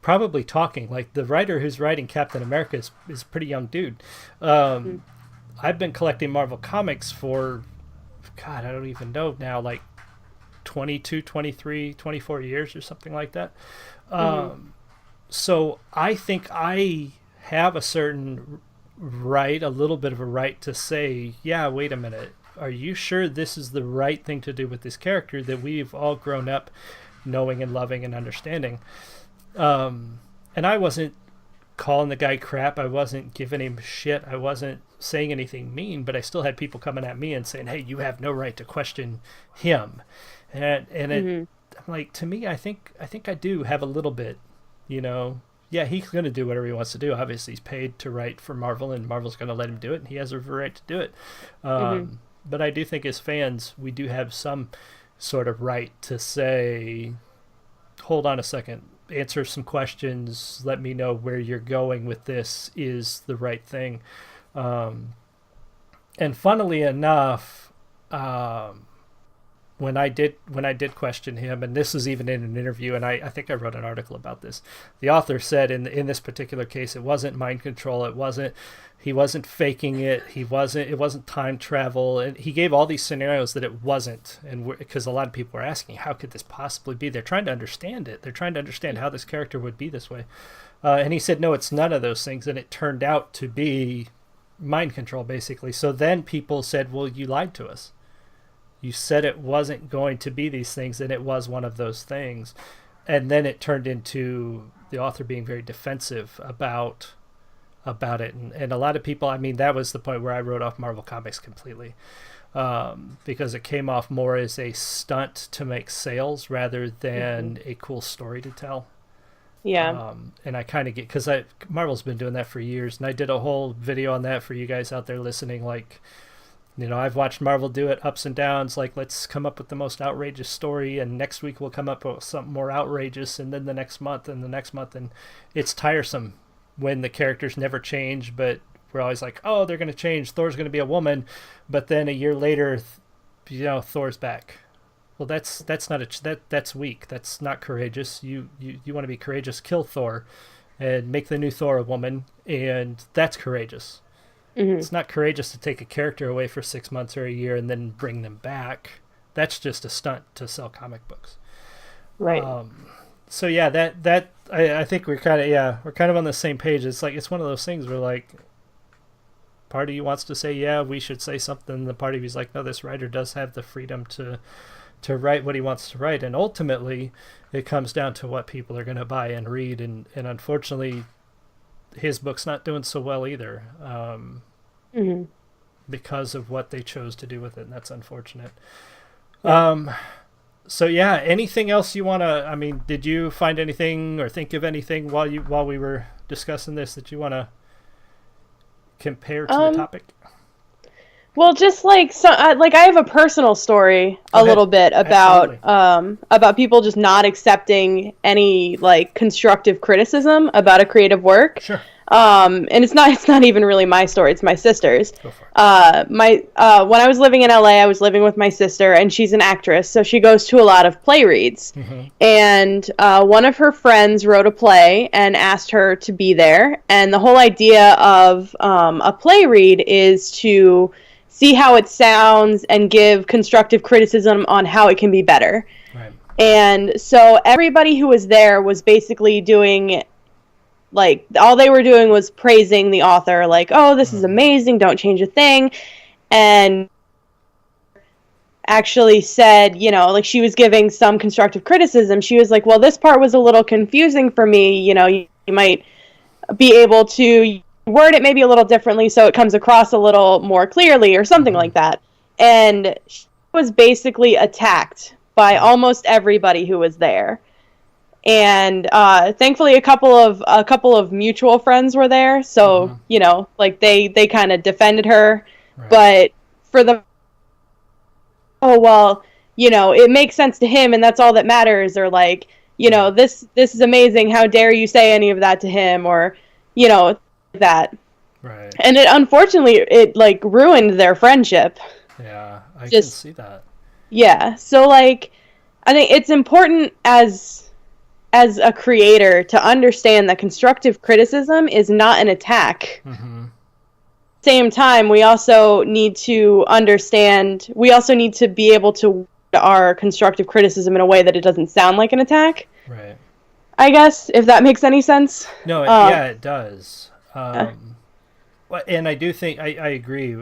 probably talking. Like, the writer who's writing Captain America is a pretty young dude. I've been collecting Marvel comics for, God, I don't even know now, like 22, 23, 24 years or something like that. So I think I have a certain right, a little bit of a right to say, yeah, wait a minute. Are you sure this is the right thing to do with this character that we've all grown up knowing and loving and understanding?" And I wasn't calling the guy crap. I wasn't giving him shit. I wasn't saying anything mean, but I still had people coming at me and saying, "Hey, you have no right to question him." And I'm like, to me, I think I do have a little bit, Yeah, he's going to do whatever he wants to do. Obviously, he's paid to write for Marvel, and Marvel's going to let him do it, and he has a right to do it. But I do think as fans, we do have some sort of right to say, hold on a second, answer some questions, let me know where you're going with this is the right thing. And funnily enough, when I did question him, and this was even in an interview, and I think I wrote an article about this, the author said in this particular case, it wasn't mind control, he wasn't faking it, it wasn't time travel, and he gave all these scenarios that it wasn't, and because a lot of people were asking, how could this possibly be? They're trying to understand it. They're trying to understand how this character would be this way. And he said, no, it's none of those things, and it turned out to be mind control, basically. So then people said, well, you lied to us. You said it wasn't going to be these things, and it was one of those things. And then it turned into the author being very defensive about it. And a lot of people, I mean, that was the point where I wrote off Marvel Comics completely, because it came off more as a stunt to make sales rather than a cool story to tell. Yeah. And I kind of get, because Marvel's been doing that for years, and I did a whole video on that for you guys out there listening. Like, I've watched Marvel do it ups and downs. Like, let's come up with the most outrageous story, and next week we'll come up with something more outrageous, and then the next month, and it's tiresome when the characters never change, but we're always like, oh, they're going to change. Thor's going to be a woman, but then a year later, Thor's back. Well, that's weak. That's not courageous. You want to be courageous, kill Thor, and make the new Thor a woman, and that's courageous. It's not courageous to take a character away for 6 months or a year and then bring them back. That's just a stunt to sell comic books. Right. So yeah, I think we're kind of on the same page. It's like, it's one of those things where, like, part of you wants to say, yeah, we should say something. The part of you's like, no, this writer does have the freedom to write what he wants to write. And ultimately it comes down to what people are going to buy and read. And unfortunately, his book's not doing so well either, because of what they chose to do with it. And that's unfortunate. So yeah, anything else you want to, I mean, did you find anything or think of anything while we were discussing this that you want to compare to the topic? Well, just like, I have a personal story a little bit about people just not accepting any, like, constructive criticism about a creative work. Sure. And it's not even really my story, it's my sister's. Go for it. When I was living in LA, I was living with my sister, and she's an actress, so she goes to a lot of play reads. Mm-hmm. And one of her friends wrote a play and asked her to be there. And the whole idea of a play read is to see how it sounds and give constructive criticism on how it can be better. Right. And so everybody who was there was basically doing, like, all they were doing was praising the author, like, oh, this is amazing, don't change a thing. And actually said, you know, like, she was giving some constructive criticism. She was like, well, this part was a little confusing for me, you know, you might be able to word it maybe a little differently so it comes across a little more clearly or something like that. And she was basically attacked by almost everybody who was there. And thankfully a couple of mutual friends were there, so you know, like, they kind of defended her. Right. But for the, oh, well, you know, it makes sense to him and that's all that matters, or like, you know, this is amazing, how dare you say any of that to him, or, you know, that. Right. And it, unfortunately, it like ruined their friendship. Yeah, I can see that. Yeah, so like, I think it's important as a creator to understand that constructive criticism is not an attack. Mm-hmm. Same time, we also need to be able to word our constructive criticism in a way that it doesn't sound like an attack. Right. I guess, if that makes any sense. No, yeah, it does. And I do think, I agree.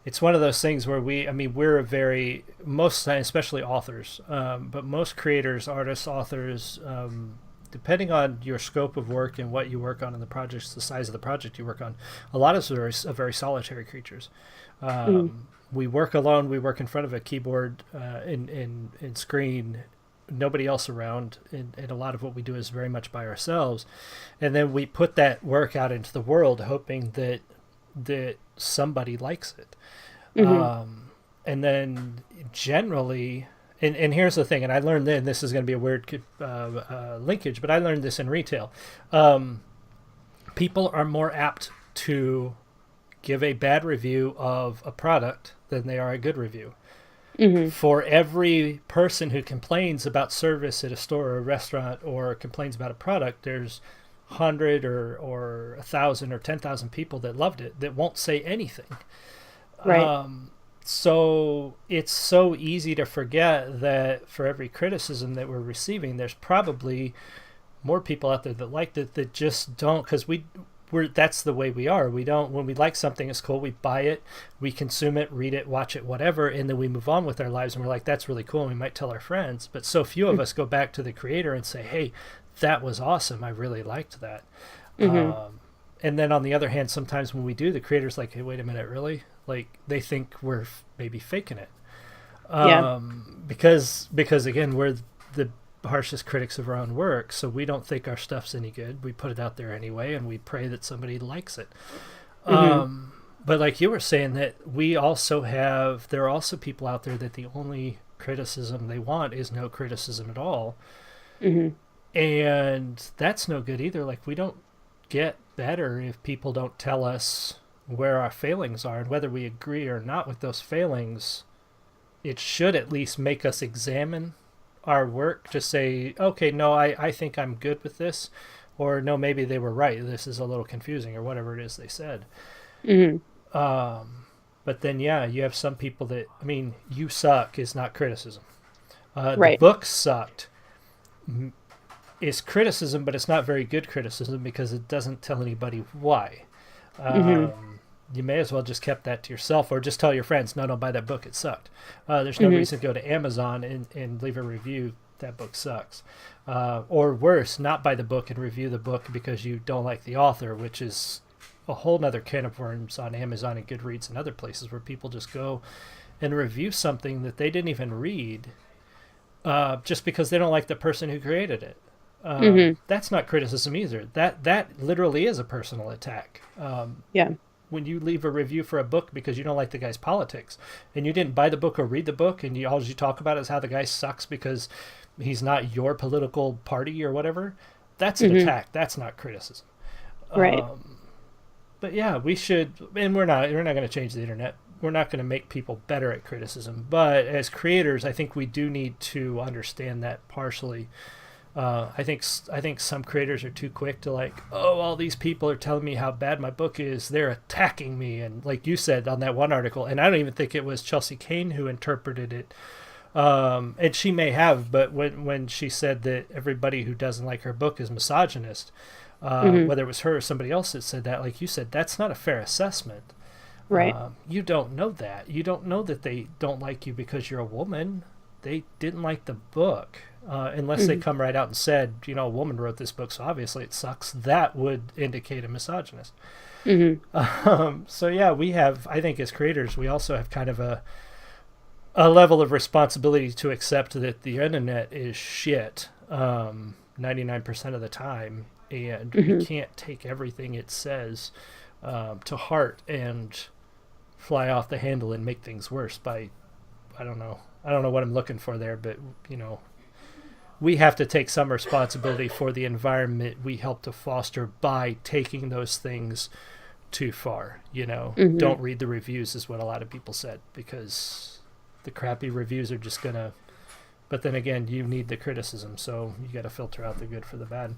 It's one of those things where we're most, especially authors, but most creators, artists, authors, depending on your scope of work and what you work on in the projects, the size of the project you work on, a lot of us are very solitary creatures. We work alone. We work in front of a keyboard and screen, nobody else around, and a lot of what we do is very much by ourselves. And then we put that work out into the world, hoping that somebody likes it. And then generally, and here's the thing, and I learned then, this is going to be a weird linkage, but I learned this in retail. People are more apt to give a bad review of a product than they are a good review. Mm-hmm. For every person who complains about service at a store or a restaurant, or complains about a product, there's 100 or 1,000 or 10,000 people that loved it that won't say anything. Right. So it's so easy to forget that for every criticism that we're receiving, there's probably more people out there that liked it that just don't, because that's the way we are. We don't, when we like something, it's cool, we buy it, we consume it, read it, watch it, whatever, and then we move on with our lives, and we're like, that's really cool, and we might tell our friends. But so few of us go back to the creator and say, hey, that was awesome, I really liked that. And then on the other hand, sometimes when we do, the creator's like, hey, wait a minute, really? Like, they think we're maybe faking it. Because again, we're the harshest critics of our own work, so we don't think our stuff's any good. We put it out there anyway, and we pray that somebody likes it. But like you were saying, that there are also people out there that the only criticism they want is no criticism at all. And that's no good either. Like, we don't get better if people don't tell us where our failings are, and whether we agree or not with those failings, it should at least make us examine our work to say, okay, no, I think I'm good with this, or no, maybe they were right, this is a little confusing, or whatever it is they said. But then, yeah, you have some people that, you suck is not criticism. The book sucked is criticism, but it's not very good criticism because it doesn't tell anybody why. You may as well just kept that to yourself, or just tell your friends, no, don't buy that book, it sucked. There's no reason to go to Amazon and leave a review, that book sucks. Or worse, not buy the book and review the book because you don't like the author, which is a whole nother can of worms on Amazon and Goodreads and other places, where people just go and review something that they didn't even read just because they don't like the person who created it. That's not criticism either. That literally is a personal attack. When you leave a review for a book because you don't like the guy's politics, and you didn't buy the book or read the book, and all you talk about is how the guy sucks because he's not your political party or whatever, that's an attack. That's not criticism. Right. But yeah, we should, and we're not going to change the internet. We're not going to make people better at criticism, but as creators, I think we do need to understand that partially. I think some creators are too quick to like, oh, all these people are telling me how bad my book is. They're attacking me, and like you said on that one article, and I don't even think it was Chelsea Kane who interpreted it, and she may have, but when she said that everybody who doesn't like her book is misogynist, whether it was her or somebody else that said that, like you said, that's not a fair assessment. Right. You don't know that. You don't know that they don't like you because you're a woman. They didn't like the book. Unless they come right out and said, a woman wrote this book, so obviously it sucks. That would indicate a misogynist. So yeah, we have, I think as creators, we also have kind of a level of responsibility to accept that the internet is shit 99% of the time, and we can't take everything it says to heart and fly off the handle and make things worse by, I don't know what I'm looking for there, but we have to take some responsibility for the environment we help to foster by taking those things too far. Don't read the reviews is what a lot of people said, because the crappy reviews are just gonna, but then again, you need the criticism, so you got to filter out the good for the bad.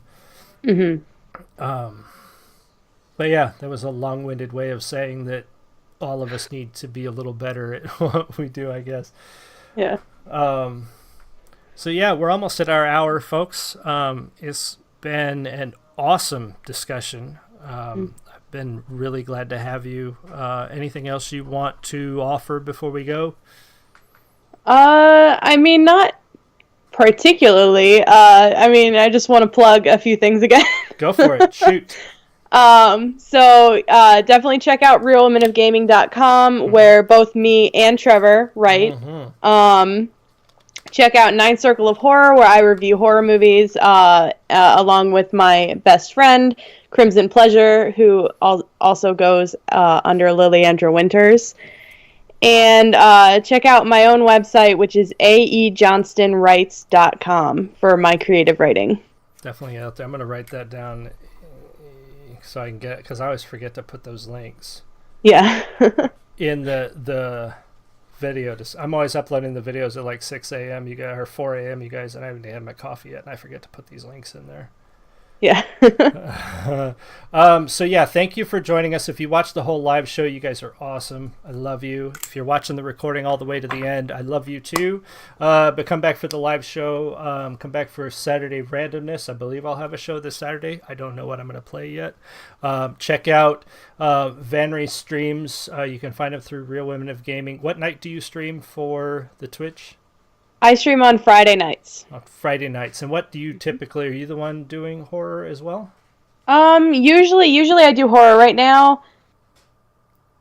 But yeah, that was a long-winded way of saying that all of us need to be a little better at what we do, I guess. Yeah. So yeah, we're almost at our hour, folks. It's been an awesome discussion. I've been really glad to have you. Anything else you want to offer before we go? I mean, not particularly. I just want to plug a few things again. Go for it. Shoot. So definitely check out realwomenofgaming.com, where both me and Trevor write. Check out Ninth Circle of Horror, where I review horror movies, along with my best friend, Crimson Pleasure, who also goes under Liliandra Winters. And check out my own website, which is aejohnstonwrites.com, for my creative writing. Definitely out there. I'm going to write that down so I can get, because I always forget to put those links. Yeah. In the video. I'm always uploading the videos at like 6 a.m. you guys, or 4 a.m. you guys, and I haven't had my coffee yet, and I forget to put these links in there. Yeah. So yeah, thank you for joining us. If you watched the whole live show, you guys are awesome. I love you. If you're watching the recording all the way to the end, I love you too. But come back for the live show. Come back for Saturday Randomness. I believe I'll have a show this Saturday. I don't know what I'm going to play yet. Check out Vanri streams. You can find them through Real Women of Gaming. What night do you stream for the Twitch? I stream on Friday nights. On Friday nights. And what do you typically, are you the one doing horror as well? Usually I do horror. Right now,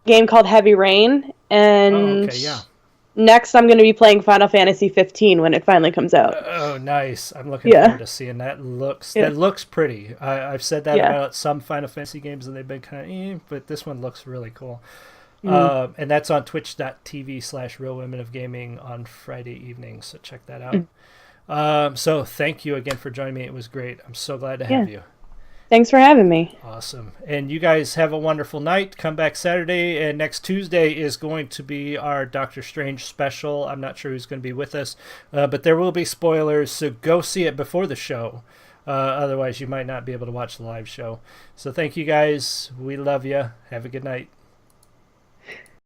a game called Heavy Rain, and next I'm going to be playing Final Fantasy 15 when it finally comes out. Oh, nice. I'm looking forward to seeing that. That looks pretty. I've said that about some Final Fantasy games, and they've been kind of but this one looks really cool. And that's on twitch.tv/Real Women of Gaming on Friday evenings, so check that out. So thank you again for joining me. It was great. I'm so glad to have you. Thanks for having me. Awesome. And you guys have a wonderful night. Come back Saturday, and next Tuesday is going to be our Doctor Strange special. I'm not sure who's going to be with us, but there will be spoilers, so go see it before the show. Otherwise, you might not be able to watch the live show. So thank you guys. We love you. Have a good night.